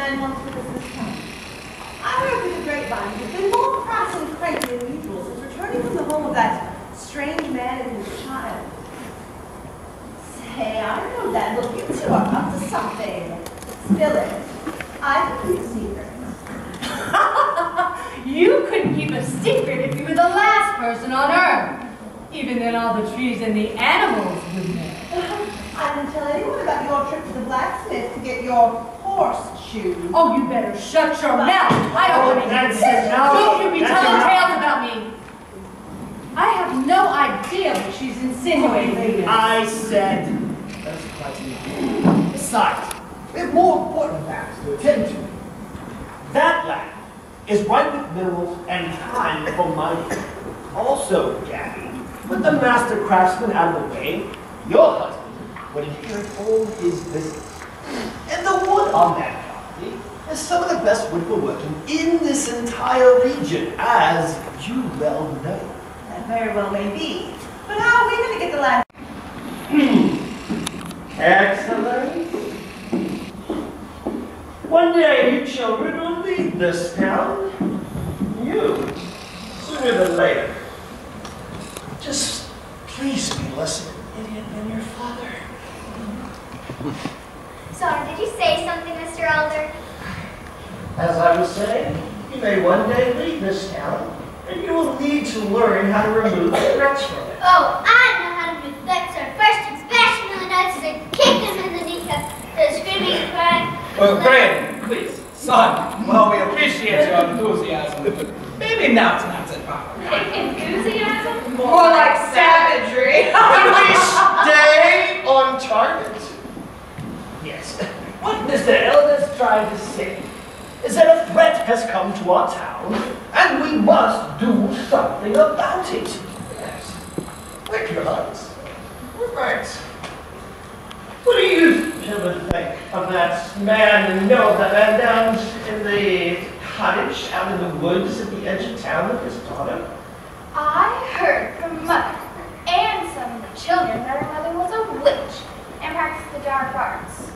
man wants for Christmas time. I heard through the grapevine you've been more crass and cranky than usual since returning from the home of that strange man and his child. Say, I don't know that. Look, you two are up to something. Spill it. I can keep a secret. You couldn't keep a secret if you were the last person on Earth. Even then all the trees and the animals would know. I didn't tell anyone about your trip to the blacksmith to get your horse shoes. Oh, you better shut your mouth. I don't want to hear this. Don't you be telling tales about me. I have no idea what she's insinuating. I said that's quite enough. Besides, we have more important matters to attend to. That land is ripe with minerals and time for mining. Also, Gabby, with the master craftsman out of the way, your husband would inherit all his business. And the wood on that property is some of the best wood for working in this entire region, as you well know. That very well may be. But how are we going to get the land? Excellent. One day you children will leave this town. You, sooner than later. Just please be less of an idiot than your father. Sorry, did you say something, Mr. Elder? As I was saying, you may one day leave this town, and you will need to learn how to remove the threats from it. Oh, I know how to remove threats. So first you bash him in the nuts and kick him in the kneecap. Screaming and crying. Well, Graham, please, son, while we appreciate your enthusiasm, maybe now's not the proper time. Enthusiasm? More like savagery. Can we stay on target? Yes. What Mr. Elder's trying to say is that a threat has come to our town, and we must do something about it. Yes. With your hearts. Right. What do you children think of that man, you know, that man down in the cottage out in the woods at the edge of town with his daughter? I heard from Mother and some of the children that her mother was a witch and practiced the dark arts.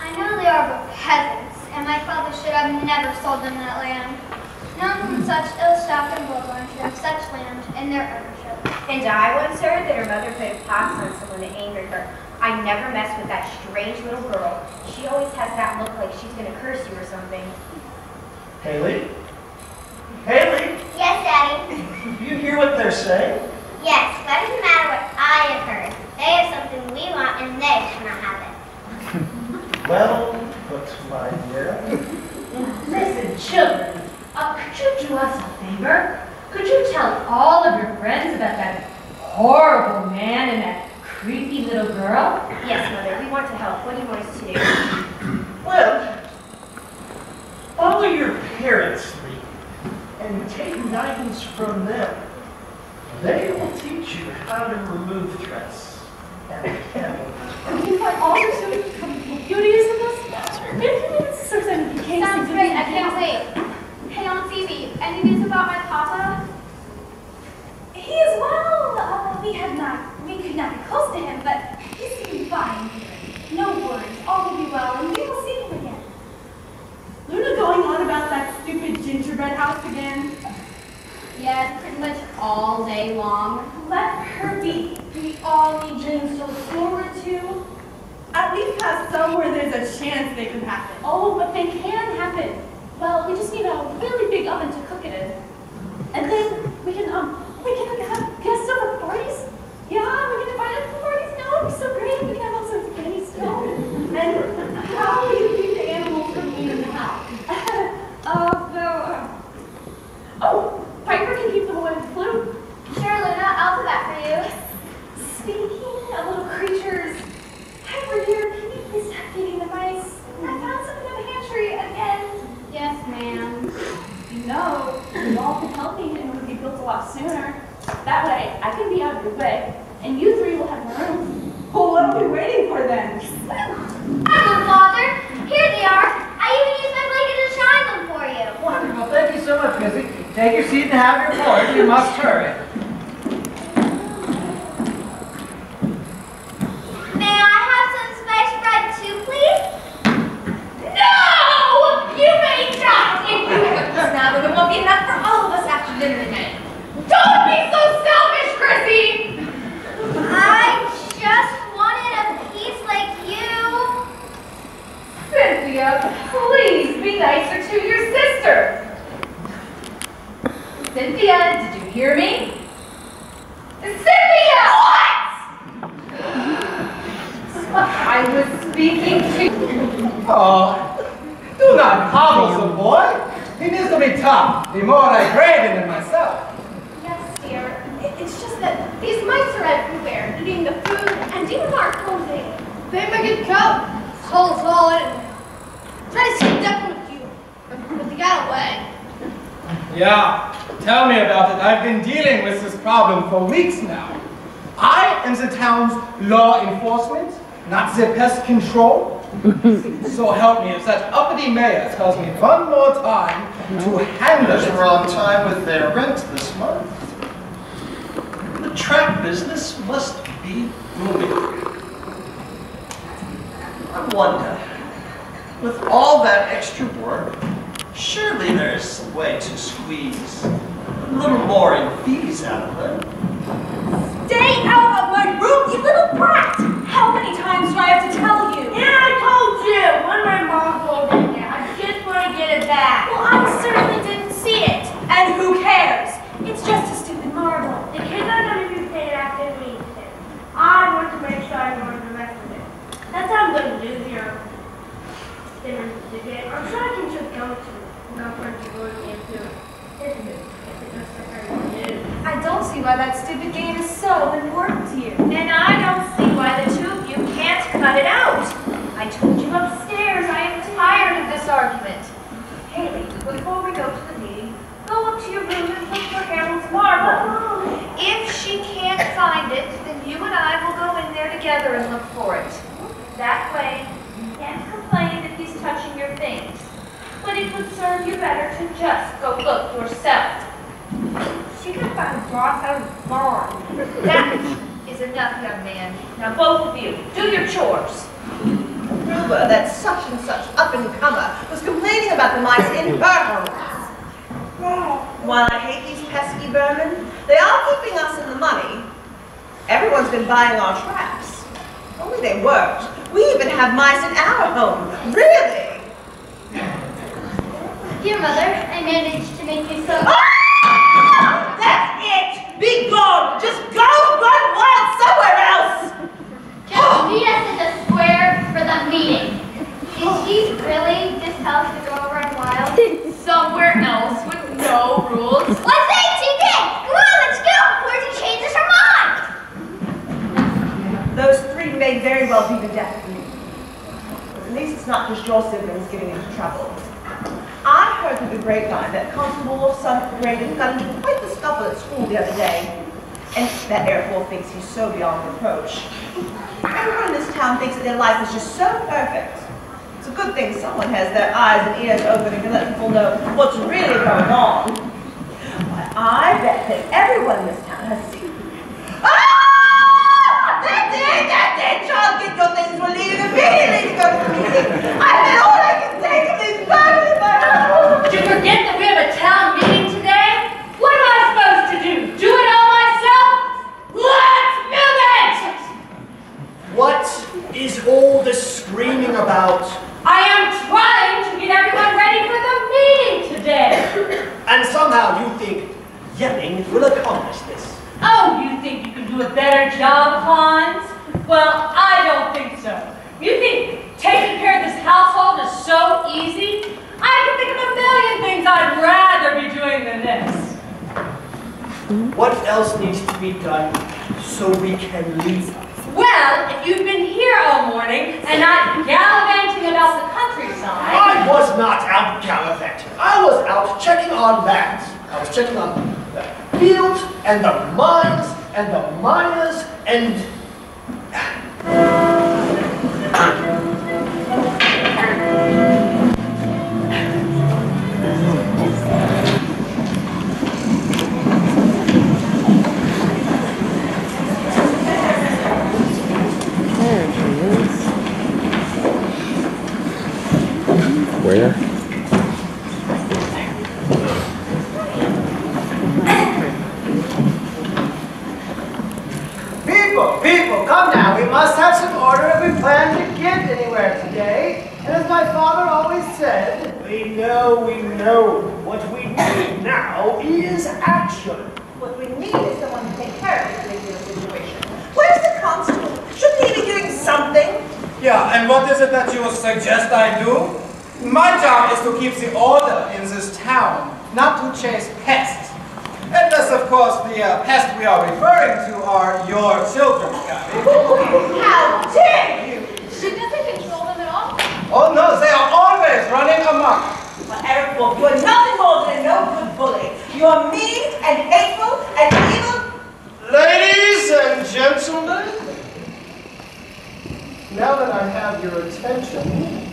I know they are but peasants, and my father should have never sold them that land. None with such ill stock and bloodline should have such land in their ownership. And I once heard that her mother put a pox on someone that angered her. I never messed with that strange little girl. She always has that look like she's going to curse you or something. Haley? Haley? Yes, Daddy? Do you hear what they're saying? Yes, but it doesn't matter what I have heard. They have something we want, and they cannot have it. Well, but my dear. Listen, children, could you do us a favor? Could you tell all of your friends about that horrible man and that creepy little girl? Yes, Mother, we want to help. What do you want us to do? Well, follow your parents' lead and take guidance from them. They will teach you how to remove threats and handle them. You find all your students beauties in this? It's so exciting. Sounds great. I can't wait. Hey, Aunt Phoebe, any news about my papa? He is well. We could not be close to him, but he's doing fine. No worries. All will be well, and we will see him again. Luna going on about that stupid gingerbread house again? Yes, pretty much all day long. Let her be. We all need dreams to look forward to. At least have somewhere there's a chance they can happen. Oh, but they can happen. Well, we just need a really big oven to cook it in. And then we can have guest over parties. Yeah, we can invite them to parties. No, it'd be so great. We can have all sorts of candy still. And how will you keep the animals from eating the house? Oh, Piper can keep them away with the flute. Sure, Luna, I'll do that for you. Speaking of little creatures, Piper dear, can you please stop feeding the mice? I found something in the pantry again. Yes, ma'am. You know, we all can help me and we'll be built a lot sooner. That way, I can be out of your way, and you three will have your room. Well, what are we waiting for then? Hello, Father. Here they are. I even used my blanket to shine them for you. Wonderful. Thank you so much, Missy. Take your seat and have your porridge. You must hurry. May I have some spice bread too, please? No! Cynthia! What? I was speaking to... Oh, do not coddle the boy. He needs to be taught, be more like Raven than myself. Yes, dear. It's just that these mice are everywhere, eating the food and even our clothing. They make it count. Holes all in. Try to sneak up with you, but they got away. Yeah, tell me about it. I've been dealing with this problem for weeks now. I am the town's law enforcement, not the pest control. So help me if that uppity mayor tells me one more time to handle There's it. a wrong time with their rent this month. The track business must be booming. I wonder, with all that extra work, surely there's some way to squeeze a little more in fees out of them. Stay out of my room, you little brat! How many times do I have to tell you? Yeah, I told you when my mom rolled in there. I just want to get it back. Well, I certainly didn't see it. And who cares? It's just a stupid marble. The kids are going to be paid after we eat it. I want to make sure I learn the rest of it. That's how I'm going to do here. I'm sure I can just go to for to go to isn't it? I don't see why that stupid game is so important to you. And I don't see why the two of you can't cut it out. I told you upstairs I am tired of this argument. Haley, before we go to the meeting, go up to your room and look for Harold's marble. If she can't find it, then you and I will go in there together and look for it. That way, you can't complain if he's touching your things. But it would serve you better to just go look yourself. She could find broth out of the barn. That is enough, young man. Now both of you, do your chores. Rumor that such and such up-and-comer was complaining about the mice in her house. While I hate these pesky vermin, they are keeping us in the money. Everyone's been buying our traps. Only they worked. We even have mice in our home. Really? Dear Mother, I managed to make you some... That's it! Be gone! Just go run wild somewhere else! Just meet us at the square for the meeting. Did she really just tell us to go run wild? Somewhere else with no rules. Let's say she did! Come on, let's go before she changes her mind! Those three may very well be the death of me. At least it's not just your siblings getting into trouble. I heard through the grapevine that Constable Wolfson Graydon got into quite the scuffle at school the other day. And that airfool thinks he's so beyond reproach. Everyone in this town thinks that their life is just so perfect. It's a good thing someone has their eyes and ears open and can let people know what's really going on. Why, I bet that everyone in this town has seen. Ah! That's it! Charles, get your things. We're leaving immediately to go to the meeting. I've had all I can take of these battles in my house. Did you forget that we have a town meeting today? What am I supposed to do? Do it all myself? Let's move it! What is all this screaming about? I am trying to get everyone ready for the meeting today. And somehow you think yelling will accomplish this. Oh, you think you can do a better job, Hans? Well, I don't think so. You think taking care of this household is so easy? I can think of a million things I'd rather be doing than this. What else needs to be done so we can leave? Well, if you've been here all morning and not gallivanting about the countryside... I was not out gallivanting. I was out checking on that. I was checking on the fields and the mines and the miners and... Where? People, come now. We must have some order if we plan to get anywhere today. And as my father always said, we know. What we need now is action. What we need is someone to take care of it. Yeah, and what is it that you suggest I do? My job is to keep the order in this town, not to chase pests. Unless, of course, the pests we are referring to are your children, Gabby. How dare you! She doesn't control them at all. Oh no, they are always running amok. Well, Eric Wolf, you are nothing more than a no-good bully. You are mean and hateful and evil. Ladies and gentlemen, now that I have your attention,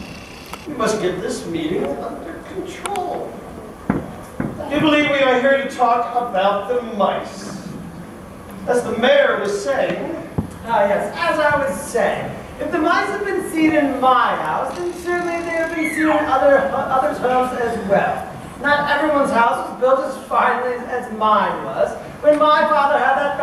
we must get this meeting under control. I do believe we are here to talk about the mice. As the mayor was saying, Yes, as I was saying, if the mice have been seen in my house, then certainly they have been seen in others' homes as well. Not everyone's house was built as finely as mine was. When my father had that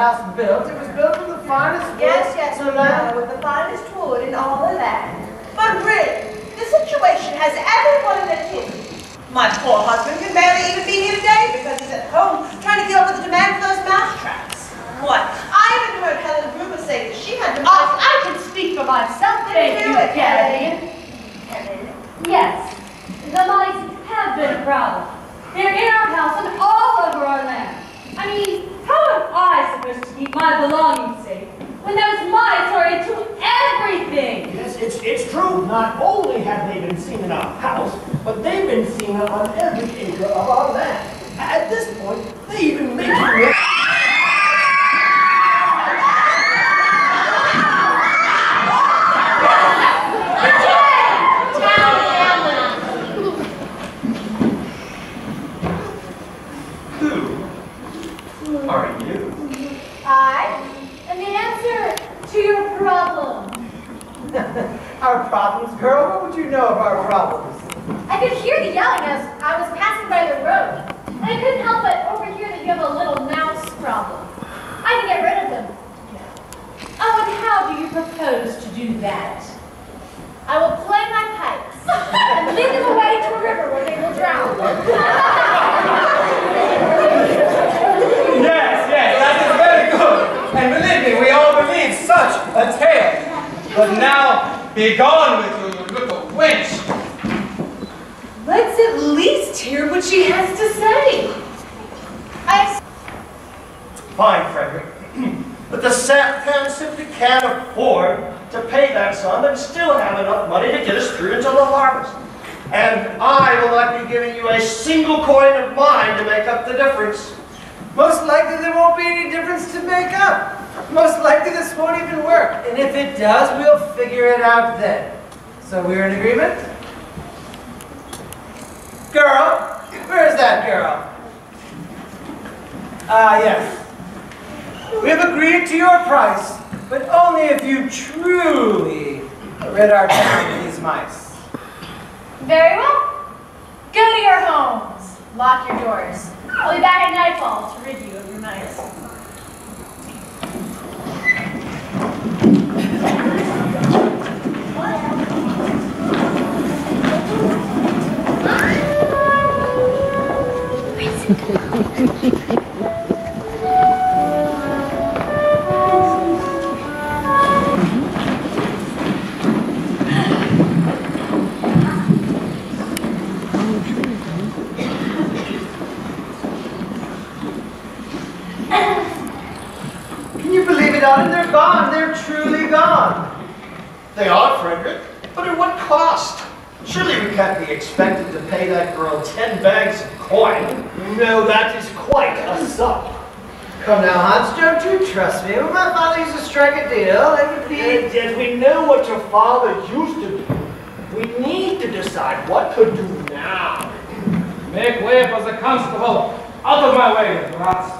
house built, it was built with the finest wood. Yes, we know, with the finest wood and all of that. But really, the situation has everyone in a tizzy. My poor husband can barely even be here today because he's at home trying to keep up with the demand for those mouse traps. What? I even heard Helen Gruber say that she had been... I can speak for myself, thank you, Gabby. Helen. Yes, the mice have been a problem. They're in our house and all over our land. I mean, how am I supposed to keep my belongings safe when those mice are into everything? yes, it's true. Not only have they been seen in our house, but they've been seen on every acre of our land. At this point, they even make it. Who are you? I am the answer to your problem. Our problems, girl? What would you know of our problems? I could hear the yelling as I was passing by the road. And I couldn't help but overhear that you have a little mouse problem. I can get rid of them. Oh, and how do you propose to do that? I will play my pipes and lead them away to a river where they will drown. Yes, that is very good. And believe me, we all believe such a tale. But now, be gone with you, you little wench. Let's at least hear what she has to say. Fine, Frederick. But the town simply can't afford to pay that sum and still have enough money to get us through until the harvest. And I will not be giving you a single coin of mine to make up the difference. Most likely there won't be any difference to make up. Most likely this won't even work. And if it does, we'll figure it out then. So we're in agreement? Girl? Where's that girl? Yes. We have agreed to your price, but only if you truly rid our town of these mice. Very well. Go to your homes. Lock your doors. I'll be back at nightfall to rid you of your mice. Can you believe it, Ellen? They're gone. They're truly gone. They are, Frederick, but at what cost? Surely we can't be expected to pay that girl 10 bags of coin. No, that is quite a sum. Come now, Hans, don't you trust me? When my father used to strike a deal, it would be... Yet we know what your father used to do. We need to decide what to do now. Make way for the constable. Out of my way, rats.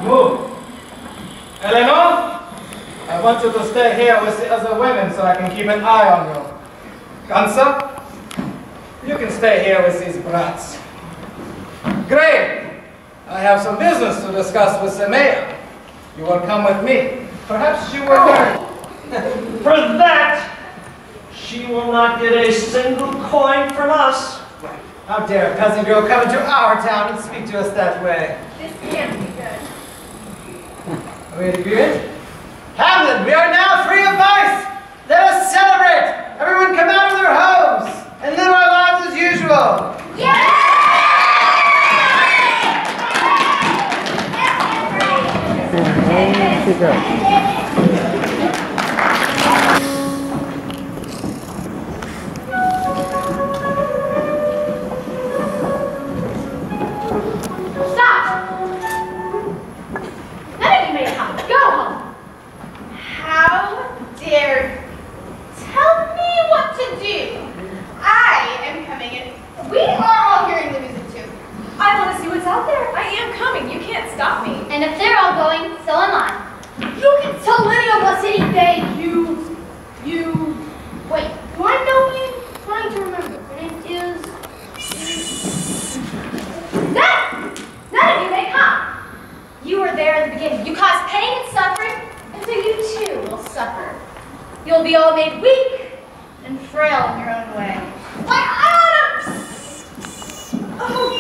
Move. Eleanor, I want you to stay here with the other women so I can keep an eye on you. Gunther, you can stay here with these brats. Gray, I have some business to discuss with the mayor. You will come with me. Perhaps she will learn. For that, she will not get a single coin from us. How dare a peasant girl come into our town and speak to us that way? This can't be good. Are we in agreement? Hamlin, we are now Where'd she go? And if they're all going, so am I. You can tell any of us anything, wait, do I know you? I'm trying to remember. Your name is... None of you may come. You were there at the beginning. You caused pain and suffering, and so you too will suffer. You'll be all made weak and frail in your own way. Why, oh,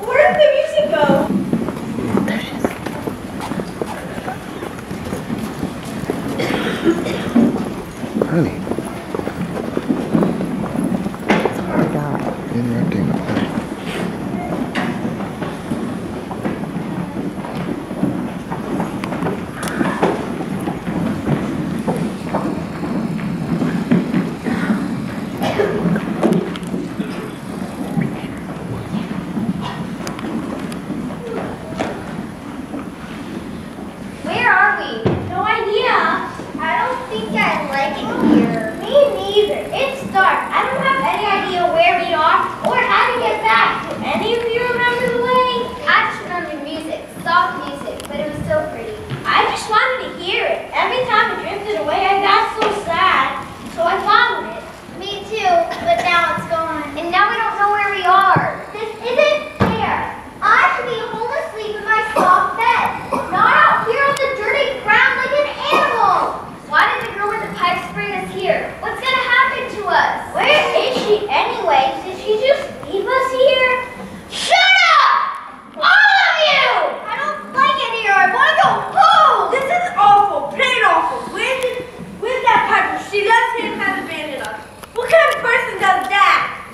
where did the music go? Honey. Sorry, God. Interrupting the play. Where are we? No idea. I don't think I like it here. Me neither. It's dark. I don't have any idea where we are or how to get back. Do any of you remember the way? I just remember music, soft music, but it was so pretty. I just wanted to hear it. Every time it drifted away, I got so sad. So I followed it. Me too, but now it's gone. And now we don't know where we are. This isn't fair. I should be home asleep in my soft bed, not out here on the dirty ground like an animal. Why did the girl with the pipes bring us here? What's gonna happen to us? Where is she anyway? Did she just leave us here? Shut up! All of you! I don't like it here. I want to go home. This is awful, plain awful. Where's that piper? She left here and has abandoned us. What kind of person does that?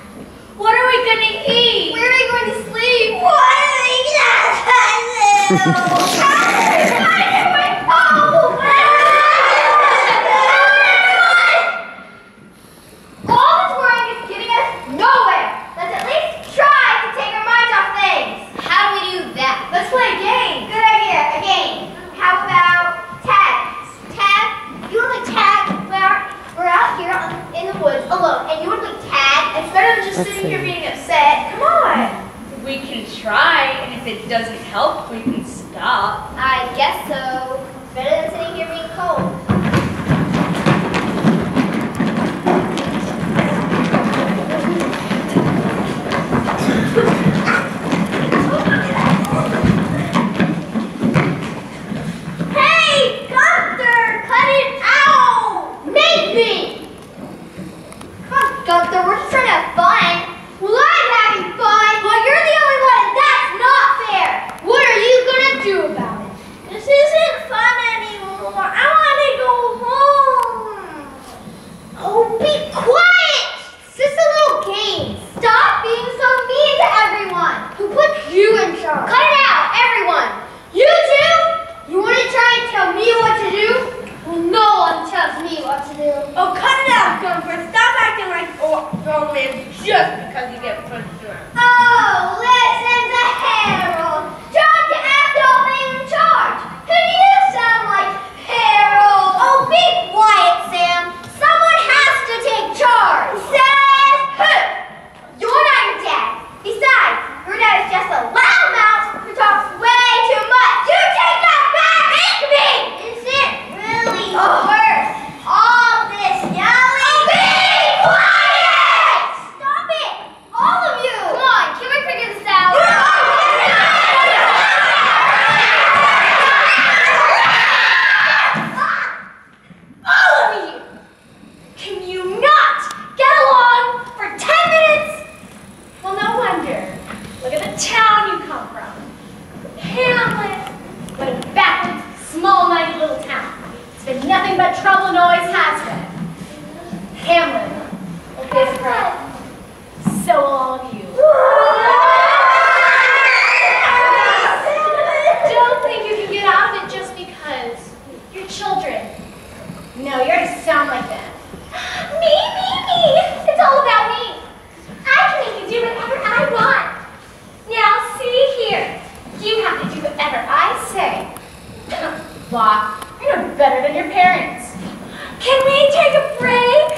What are we gonna eat? Where are we going to sleep? What are we gonna do? All this worrying is getting us nowhere. Let's at least try to take our minds off things. How do we do that? Let's play a game. Good idea, a game. How about tag? Tag? You want to tag? We're out here in the woods alone, and you want to play tag instead of just sitting here being upset. Come on. We can try, and if it doesn't help, we can stop. I guess so. Better than sitting here being cold. Hey, Gunther, cut it out! Maybe! Come on, Gunther, we're just trying to have fun. Well, I'm having fun. Well, you're the only one, and that's not fair. What are you gonna do about it? This isn't fun anymore. I want to go home. Oh, be quiet. It's just a little game. Stop being so mean to everyone. Who put you in charge? Cut it out, everyone. You two? You want to try and tell me what to do? Well, no one tells me what to do. Oh, cut it out, Gunther. Stop acting like old man just because you get pushed around. Oh, listen to Harold. Trying to act all being in charge. And you sound like Harold. Oh, be quiet, Sam. Someone has to take charge. Says who? You're not your dad. Besides, your dad is just a loudmouth who talks way too much. You take that back. Make me. Is it really worth all this yelling? Be quiet! Stop it! All of you! Come on, can we figure this out? All of you! Can you not get along for 10 minutes? Well, no wonder. Look at the town you come from. Hamlet. What a backwards, small-minded little town. It's been nothing but trouble and always has been. Hamlet. Well, this crowd. So all of you. Don't think you can get out of it just because Bah, you're no better than your parents. Can we take a break?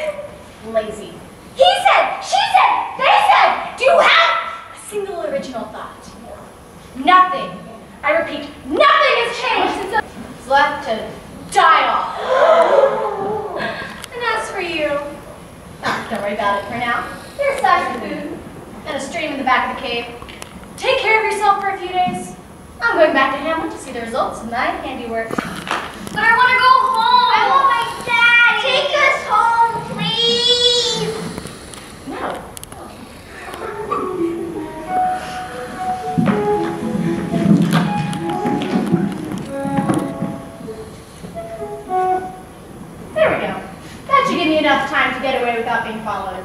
Lazy. He said, she said, they said. Do you have a single original thought? Nothing. I repeat, nothing has changed since it's left to die off. And as for you, don't worry about it for now. There's size of food and a stream in the back of the cave. Take care of yourself for a few days. I'm going back to Hamlet to see the results of my handiwork. But I want to go home. I want my dad. Take us home, please. No. There we go. That should give me enough time to get away without being followed.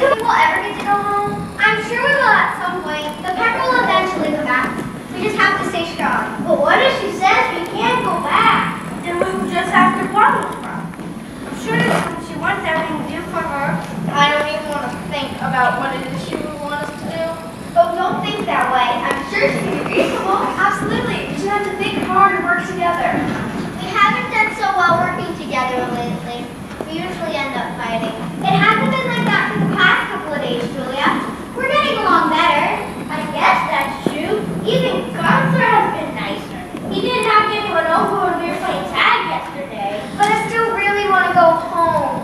Do we will ever get to go home? I'm sure we will at some point. The pepper will eventually come back. We just have to stay strong. But what if she says we can't go back? Then we will just have to follow her. I'm sure she wants everything to do for her. I don't even want to think about what it is she would want us to do. Oh, don't think that way. I'm sure she'd be reasonable. Absolutely. We just have to think hard and work together. We haven't done so well working together lately. We usually end up fighting. It hasn't been like that for the past couple of days, Julia. We're getting along better. I guess that's true. Even Gunther has been nicer. He didn't have anyone over when we were playing tag yesterday. But I still really want to go home.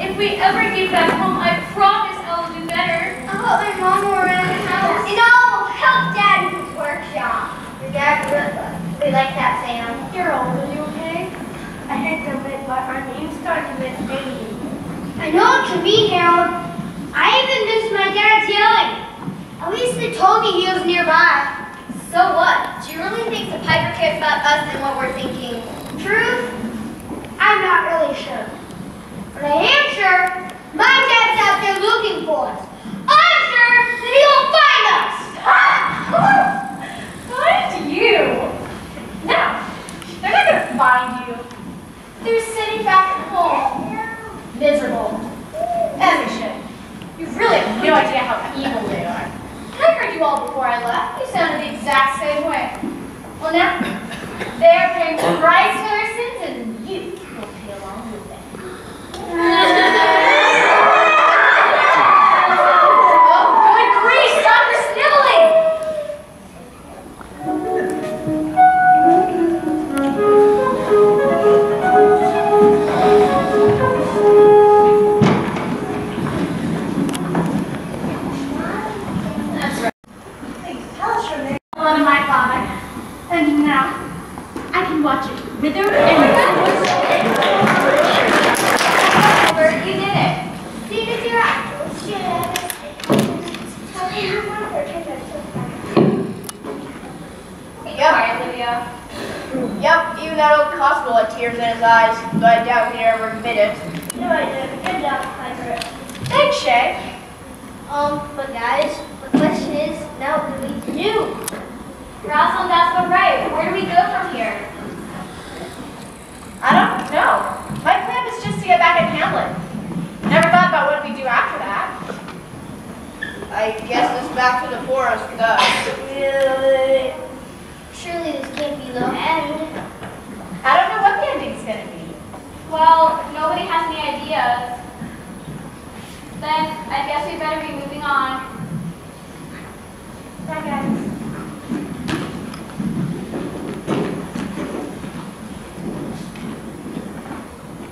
If we ever get back home, I promise I'll do better. I hope my mom will around the house. And I'll help Dad in his workshop. Your dad with us. We like that, Sam. You're old. Are you okay? I hate to admit, but our name's starting with baby. I know it can be, Harold. I even missed my dad's yelling. At least they told me he was nearby. So what? Do you really think the Piper cares about us and what we're thinking? Truth? I'm not really sure. But I am sure my dad's out there looking for us. I'm sure that he'll find us. Find you? No, they're not gonna find you. They're sitting back at home, miserable. As they should. You really have no idea how evil they are. I heard you all before I left. You sounded the exact same way. Well now, they're paying the price for their sins, and you will pay along with them. Oh, good grief! Stop your sniveling! That's right. Please tell us your name. Love my father. And now, I can watch it wither and Albert, you did it. See, does your actual shit? Yep, right, Lydia. Yep, even that old constable had tears in his eyes, though I doubt he'd ever admit it. No, I didn't. Good job, Piper. Thanks, Shay. But guys, the question is, now what do we do? Rosalind, that's about right. Where do we go from here? I don't know. My plan was just to get back at Hamlet. Never thought about what we do after that. I guess it's back to the forest with us. Really? Surely this can't be the end. I don't know what the ending's gonna be. well, if nobody has any ideas, then I guess we better be moving on. Bye, guys.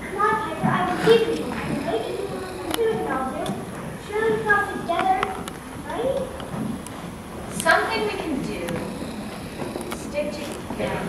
Come on, Piper, I will keep you. Right? Doing all this. Surely we got together, right? Something we can do. Stick together.